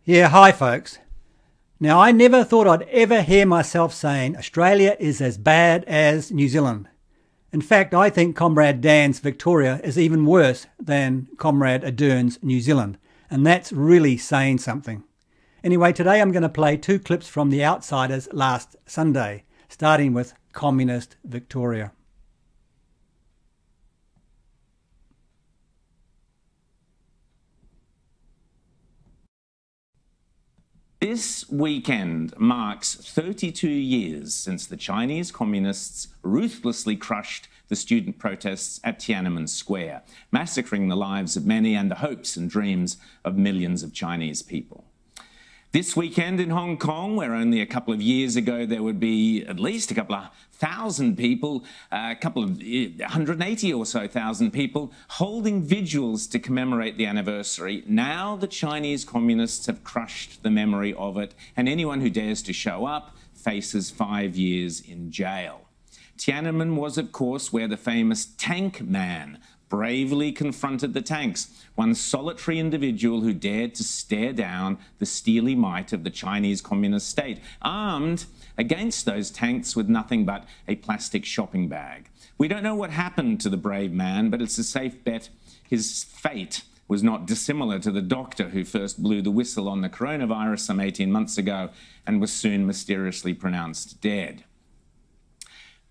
Yeah, hi folks. Now, I never thought I'd ever hear myself saying Australia is as bad as New Zealand. In fact, I think Comrade Dan's Victoria is even worse than Comrade Ardern's New Zealand, and that's really saying something. Anyway, today I'm going to play two clips from The Outsiders last Sunday, starting with Communist Victoria. This weekend marks 32 years since the Chinese communists ruthlessly crushed the student protests at Tiananmen Square, massacring the lives of many and the hopes and dreams of millions of Chinese people. This weekend in Hong Kong, where only a couple of years ago there would be at least a couple of thousand people, 180 or so thousand people holding vigils to commemorate the anniversary. Now the Chinese communists have crushed the memory of it, and anyone who dares to show up faces 5 years in jail. Tiananmen was, of course, where the famous Tank Man bravely confronted the tanks, one solitary individual who dared to stare down the steely might of the Chinese communist state, armed against those tanks with nothing but a plastic shopping bag. We don't know what happened to the brave man, but it's a safe bet his fate was not dissimilar to the doctor who first blew the whistle on the coronavirus some 18 months ago and was soon mysteriously pronounced dead.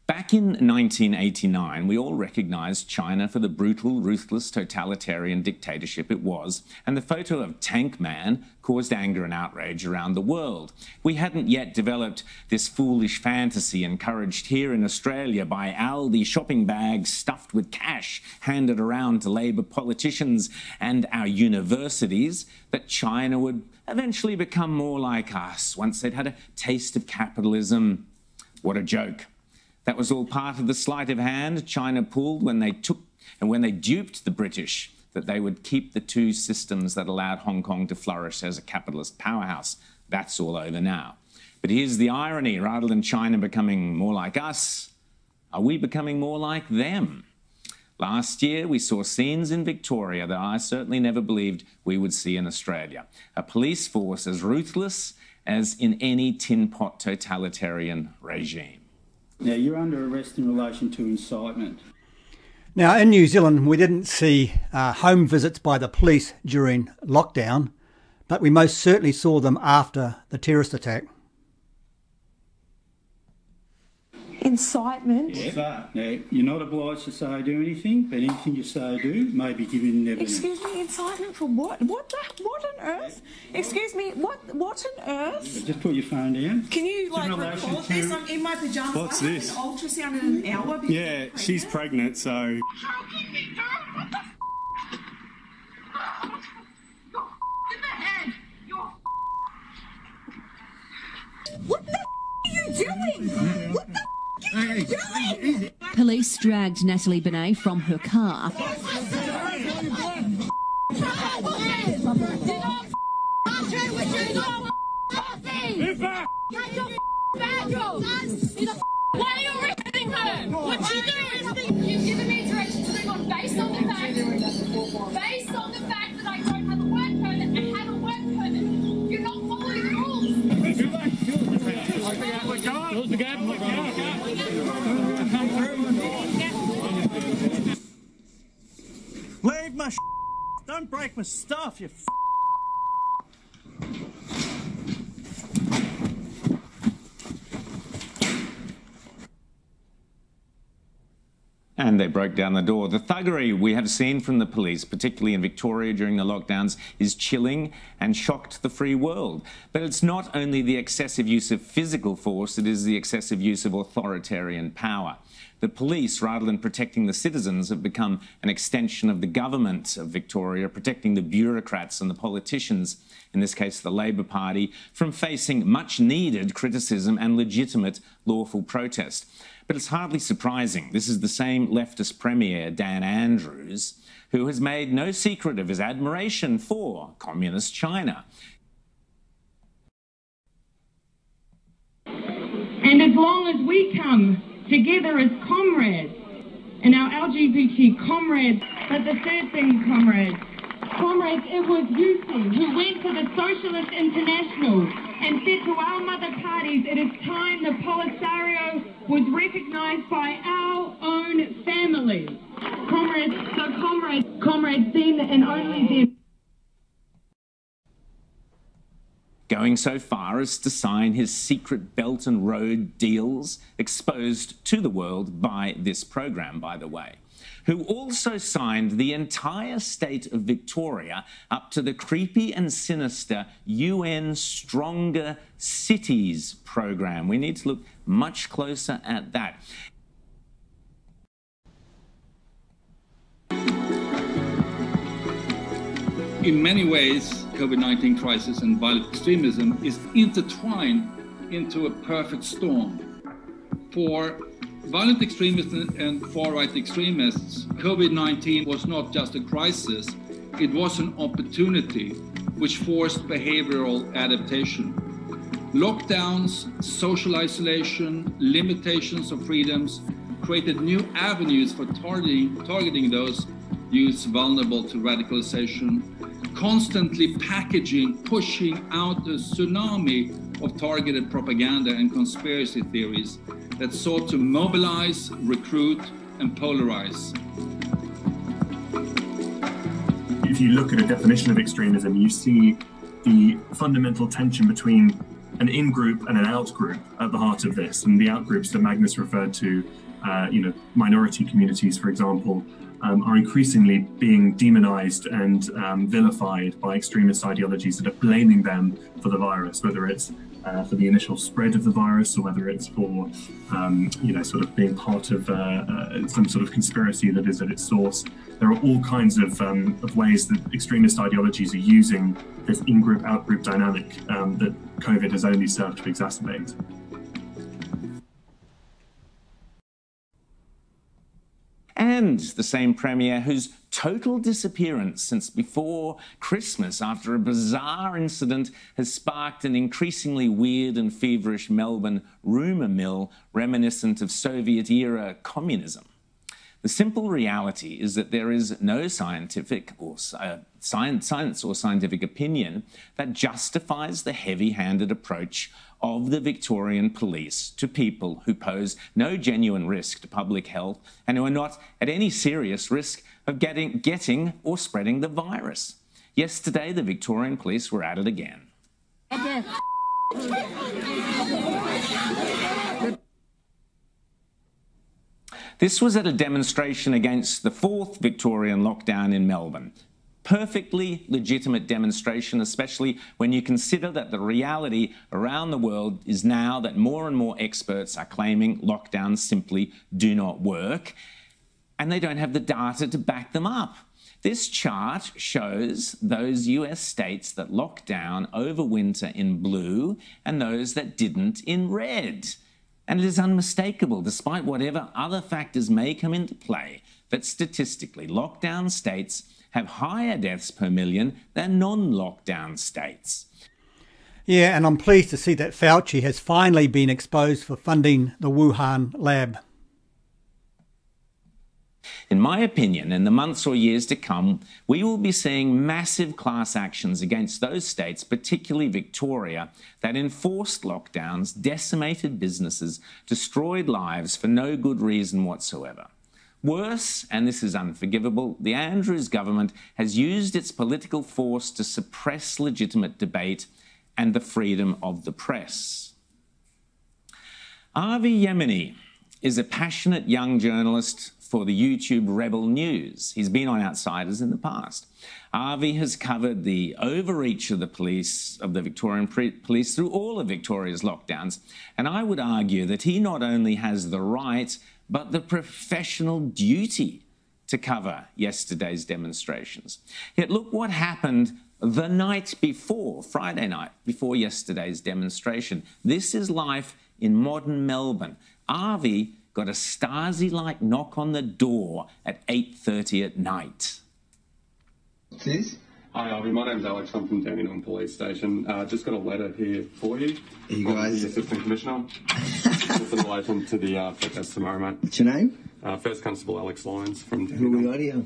Back in 1989, we all recognised China for the brutal, ruthless, totalitarian dictatorship it was, and the photo of Tank Man caused anger and outrage around the world. We hadn't yet developed this foolish fantasy encouraged here in Australia by Aldi shopping bags stuffed with cash handed around to Labor politicians and our universities, that China would eventually become more like us once they'd had a taste of capitalism. What a joke. That was all part of the sleight of hand China pulled when they duped the British that they would keep the two systems that allowed Hong Kong to flourish as a capitalist powerhouse. That's all over now. But here's the irony. Rather than China becoming more like us, are we becoming more like them? Last year, we saw scenes in Victoria that I certainly never believed we would see in Australia. A police force as ruthless as in any tin pot totalitarian regime. Now, you're under arrest in relation to incitement. Now, in New Zealand, we didn't see home visits by the police during lockdown, but we most certainly saw them after the terrorist attack. Incitement? Yeah. Now, you're not obliged to say or do anything, but anything you say or do may be given evidence. Excuse me, incitement for what? What on earth? Excuse me, what on earth? Just put your phone down. Can you, record this? I'm in my pyjamas. What's this? An ultrasound in an hour. Yeah, she's pregnant, so... What the are you doing? What the are you doing? Police dragged Natalie Benet from her car. Why are you arresting her? What's she doing? You've given me direction to move on based on the fact that I don't have a work permit. I have a work permit. You're not following the rules. Leave my Don't break my stuff, you And they broke down the door. The thuggery we have seen from the police, particularly in Victoria during the lockdowns, is chilling and shocked the free world. But it's not only the excessive use of physical force, it is the excessive use of authoritarian power. The police, rather than protecting the citizens, have become an extension of the government of Victoria, protecting the bureaucrats and the politicians, in this case the Labor Party, from facing much-needed criticism and legitimate lawful protest. But it's hardly surprising. This is the same leftist premier, Dan Andrews, who has made no secret of his admiration for communist China. And as long as we come together as comrades, and our LGBT comrades, but the third thing, comrades, Comrades, it was Yusi who went to the Socialist International and said to our mother parties, it is time the Polisario was recognised by our own families. Comrades, then and only then. Going so far as to sign his secret Belt and Road deals, exposed to the world by this program, by the way, who also signed the entire state of Victoria up to the creepy and sinister UN Stronger Cities program. We need to look much closer at that. In many ways, COVID-19 crisis and violent extremism is intertwined into a perfect storm. For violent extremists and far-right extremists, COVID-19 was not just a crisis, it was an opportunity which forced behavioral adaptation. Lockdowns, social isolation, limitations of freedoms created new avenues for targeting those youths vulnerable to radicalization, constantly pushing out a tsunami of targeted propaganda and conspiracy theories that sought to mobilize, recruit, and polarize. If you look at a definition of extremism, you see the fundamental tension between an in-group and an out-group at the heart of this. And the out-groups that Magnus referred to, minority communities, for example, are increasingly being demonized and vilified by extremist ideologies that are blaming them for the virus, whether it's for the initial spread of the virus or whether it's for, sort of being part of some sort of conspiracy that is at its source. There are all kinds of ways that extremist ideologies are using this in-group, out-group dynamic that COVID has only served to exacerbate. And the same Premier whose total disappearance since before Christmas after a bizarre incident has sparked an increasingly weird and feverish Melbourne rumour mill reminiscent of Soviet-era communism. The simple reality is that there is no scientific or science or scientific opinion that justifies the heavy-handed approach of the Victorian police to people who pose no genuine risk to public health and who are not at any serious risk of getting or spreading the virus. Yesterday, the Victorian police were at it again. This was at a demonstration against the 4th Victorian lockdown in Melbourne. Perfectly legitimate demonstration, especially when you consider that the reality around the world is now that more and more experts are claiming lockdowns simply do not work, and they don't have the data to back them up. This chart shows those US states that locked down over winter in blue and those that didn't in red. And it is unmistakable, despite whatever other factors may come into play, that statistically lockdown states have higher deaths per million than non-lockdown states. Yeah, and I'm pleased to see that Fauci has finally been exposed for funding the Wuhan lab. In my opinion, in the months or years to come, we will be seeing massive class actions against those states, particularly Victoria, that enforced lockdowns, decimated businesses, destroyed lives for no good reason whatsoever. Worse, and this is unforgivable, the Andrews government has used its political force to suppress legitimate debate and the freedom of the press. Avi Yemeni is a passionate young journalist for the YouTube Rebel News. He's been on Outsiders in the past. Avi has covered the overreach of the police, of the Victorian police, through all of Victoria's lockdowns, and I would argue that he not only has the right but the professional duty to cover yesterday's demonstrations. Yet look what happened the night before, Friday night, before yesterday's demonstration. This is life in modern Melbourne. Avi got a Stasi-like knock on the door at 8:30 at night. Please? Hi, Avi. My name's Alex. I'm from Dandenong Police Station. Just got a letter here for you. You guys? The Assistant Commissioner. Just in relation to the protest tomorrow, mate. What's your name? First Constable Alex Lyons from Who Dandenong. are we on here?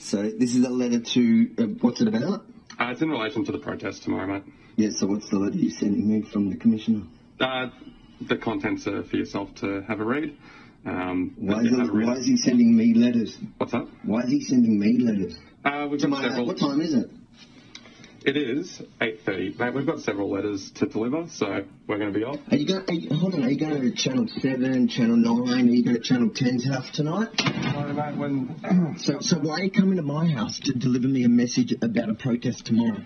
So this is a letter to, what's it about? It's in relation to the protest tomorrow, mate. Yeah, so what's the letter you're sending me from the Commissioner? The contents are for yourself to have a read. Why is he sending me letters? What's that? Why is he sending me letters? We've got several. What time is it? It is 8:30, mate. We've got several letters to deliver, so we're going to be off. Are you going to Channel 7, Channel 9? Are you going to Channel 10's house tonight? No, mate, So why are you coming to my house to deliver me a message about a protest tomorrow?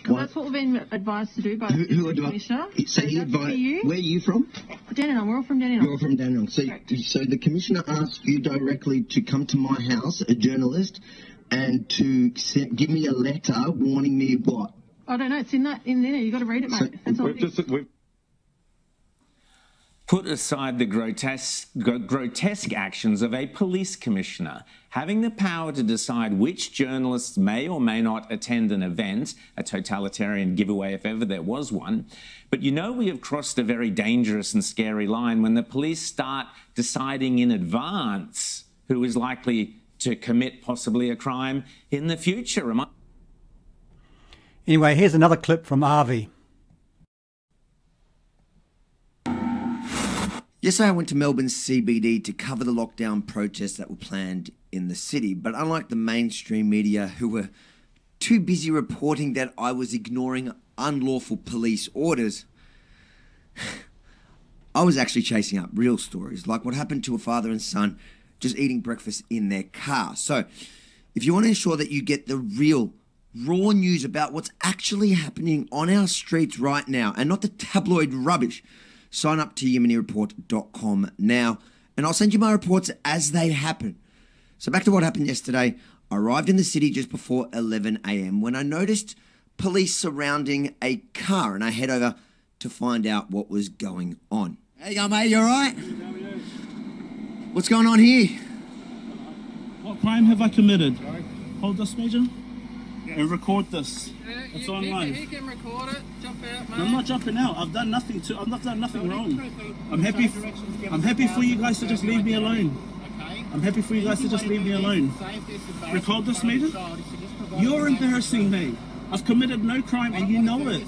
Well, that's what we've been advised to do by the Commissioner. So he advised. Where are you from? Dandenong. We're all from Dandenong. You're from Dandenong. So the Commissioner asked you directly to come to my house, a journalist, and to give me a letter warning me of what? I don't know. It's in there. You've got to read it, mate. That's all. We've put aside the grotesque actions of a police commissioner, having the power to decide which journalists may or may not attend an event, a totalitarian giveaway if ever there was one. But you know we have crossed a very dangerous and scary line when the police start deciding in advance who is likely to commit possibly a crime in the future. Anyway, here's another clip from Avi. Yesterday I went to Melbourne's CBD to cover the lockdown protests that were planned in the city, but unlike the mainstream media who were too busy reporting that I was ignoring unlawful police orders, I was actually chasing up real stories, like what happened to a father and son just eating breakfast in their car. So, if you want to ensure that you get the real, raw news about what's actually happening on our streets right now, and not the tabloid rubbish, sign up to yemenireport.com now, and I'll send you my reports as they happen. So back to what happened yesterday. I arrived in the city just before 11 a.m. when I noticed police surrounding a car, and I head over to find out what was going on. Hey, mate, you all right? What's going on here? What crime have I committed? Hold this, Major, and record this. It's online. He can record it. Jump out, mate. I'm not jumping out. I've done nothing wrong. I'm happy for you guys to just leave me alone. I'm happy for you guys to just leave me alone. Record this, Major. You're embarrassing me. I've committed no crime and you know it.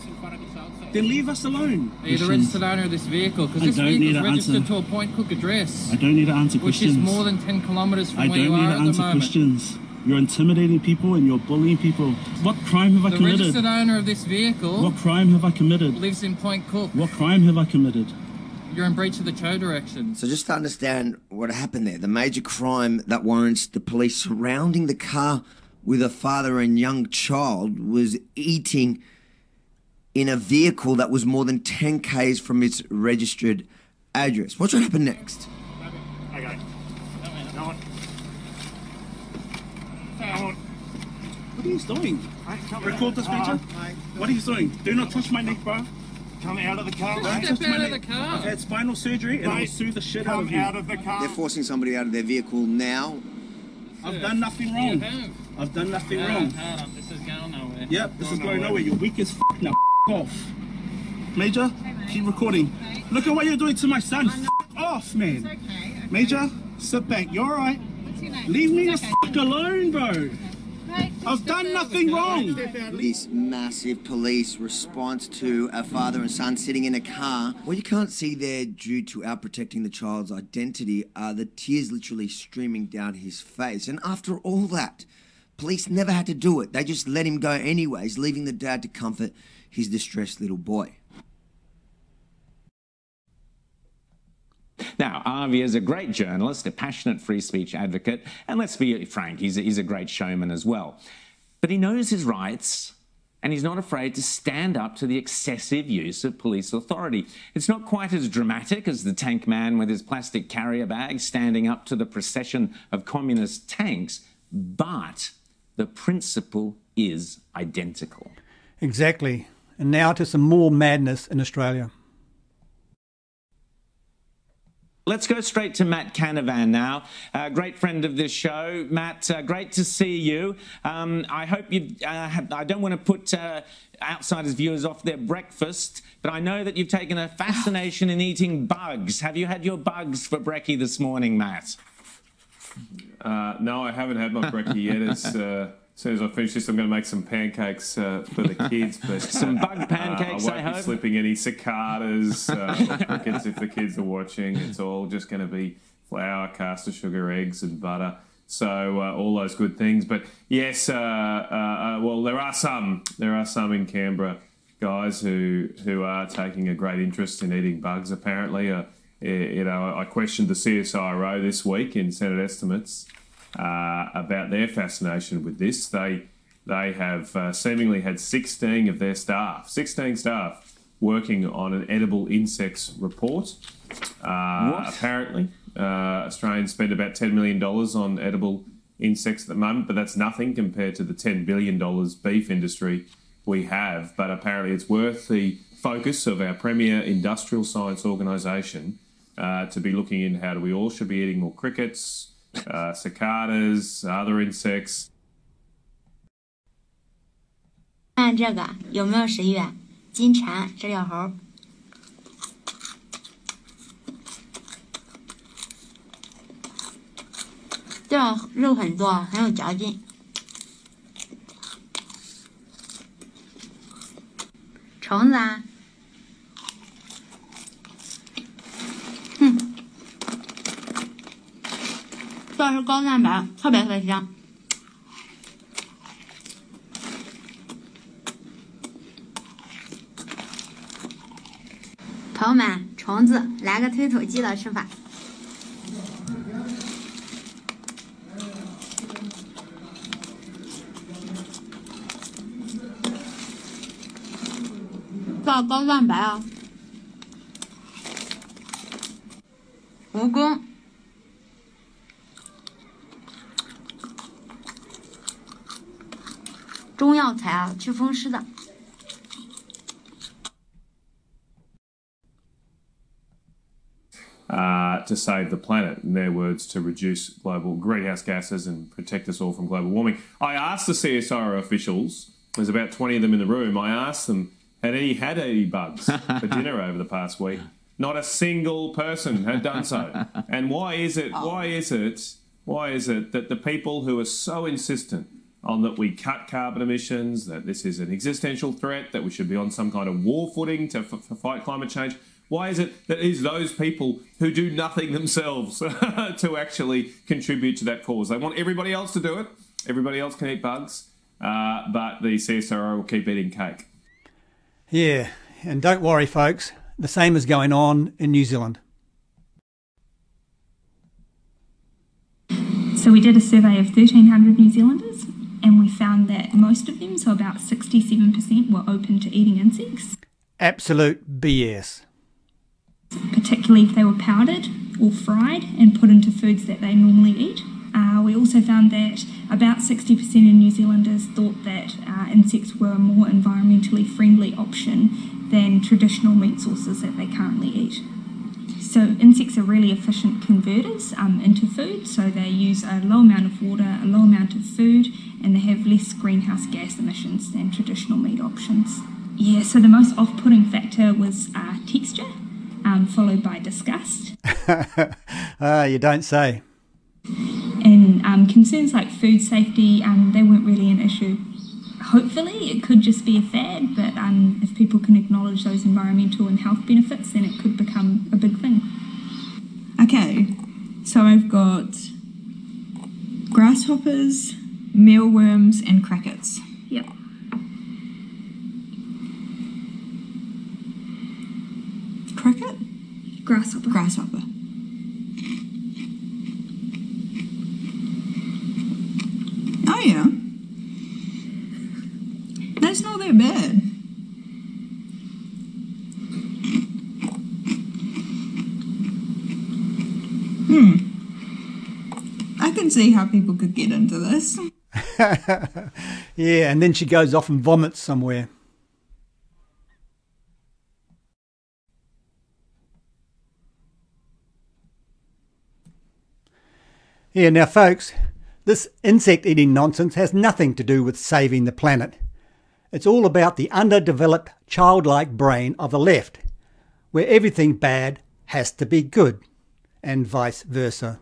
Then leave us alone. Are you the registered owner of this vehicle? Because this vehicle is registered to a Point Cook address. I don't need to answer questions. Which is more than 10 kilometres from where you are at the moment. I don't need to answer questions. You're intimidating people and you're bullying people. What crime have I committed? The registered owner of this vehicle... What crime have I committed? ...lives in Point Cook. What crime have I committed? You're in breach of the Cho direction. So just to understand what happened there, the major crime that warrants the police surrounding the car with a father and young child was eating in a vehicle that was more than 10 k's from its registered address. What's going to happen next? Okay. Go on. What are you doing? Record this, Major. What are you doing? Do not touch my neck, bro. Come out of the car. Don't touch my neck. I've had spinal surgery and I'll sue the shit out of you. Come out of the car. They're forcing somebody out of their vehicle now. I've done nothing wrong. I've done nothing wrong. This is going nowhere. Yep, this is going nowhere. You're weak as f*** now. Off. Major, keep recording. Look at what you're doing to my son. F*** off, man. Okay. Major, sit back. You're alright. Leave me the f*** alone, bro. I've done nothing wrong. This massive police response to a father and son sitting in a car. What you can't see there, due to our protecting the child's identity, are the tears literally streaming down his face. And after all that, police never had to do it. They just let him go anyways, leaving the dad to comfort his distressed little boy. Now, Avi is a great journalist, a passionate free speech advocate, and let's be frank, he's a great showman as well. But he knows his rights, and he's not afraid to stand up to the excessive use of police authority. It's not quite as dramatic as the tank man with his plastic carrier bag standing up to the procession of communist tanks, but the principle is identical. Exactly. And now to some more madness in Australia. Let's go straight to Matt Canavan now, a great friend of this show. Matt, great to see you. I hope you I don't want to put Outsiders viewers off their breakfast, but I know that you've taken a fascination in eating bugs. Have you had your bugs for brekkie this morning, Matt? No, I haven't had my brekkie yet. As soon as I finish this, I'm going to make some pancakes for the kids. But some bug pancakes, I won't be slipping any cicadas, crickets if the kids are watching. It's all just going to be flour, caster sugar, eggs and butter. So all those good things. But yes, well, there are some in Canberra guys who are taking a great interest in eating bugs. Apparently, I questioned the CSIRO this week in Senate estimates about their fascination with this. They have seemingly had 16 of their staff, 16 staff, working on an edible insects report. Apparently, Australians spend about $10 million on edible insects at the moment, but that's nothing compared to the $10 billion beef industry we have. But apparently it's worth the focus of our premier industrial science organisation to be looking in how we all should be eating more crickets, cicadas, other insects. 看这个有没有食欲？金蝉、知了猴。这肉很多，很有嚼劲。虫子啊，这是高蛋白，特别香。朋友们，虫子来个推土机的吃法。这高蛋白啊，蜈蚣。中药材啊，祛风湿的。To save the planet, in their words, to reduce global greenhouse gases and protect us all from global warming. I asked the CSIRO officials, there's about 20 of them in the room, I asked them, had any bugs for dinner over the past week? Not a single person had done so. And why is it that the people who are so insistent on that we cut carbon emissions, that this is an existential threat, that we should be on some kind of war footing to fight climate change, why is it that it is those people who do nothing themselves to actually contribute to that cause? They want everybody else to do it. Everybody else can eat bugs, but the CSIRO will keep eating cake. Yeah, and don't worry, folks. The same is going on in New Zealand. So we did a survey of 1,300 New Zealanders, and we found that most of them, so about 67%, were open to eating insects. Absolute BS. Particularly if they were powdered or fried and put into foods that they normally eat. We also found that about 60% of New Zealanders thought that insects were a more environmentally friendly option than traditional meat sources that they currently eat. So insects are really efficient converters into food, so they use a low amount of water, a low amount of food, and they have less greenhouse gas emissions than traditional meat options. Yeah, so the most off-putting factor was texture, followed by disgust. You don't say. And concerns like food safety, they weren't really an issue. Hopefully it could just be a fad, but if people can acknowledge those environmental and health benefits, then it could become a big thing. Okay, so I've got grasshoppers, mealworms and crickets. Yep. Cricket? Grasshopper. Grasshopper. Oh yeah. That's not that bad. I can see how people could get into this. Yeah, and then she goes off and vomits somewhere. Yeah, now folks, this insect-eating nonsense has nothing to do with saving the planet. It's all about the underdeveloped, childlike brain of the left, where everything bad has to be good, and vice versa.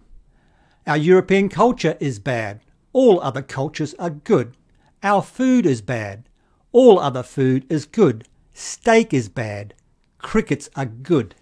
Our European culture is bad. All other cultures are good. Our food is bad. All other food is good. Steak is bad. Crickets are good.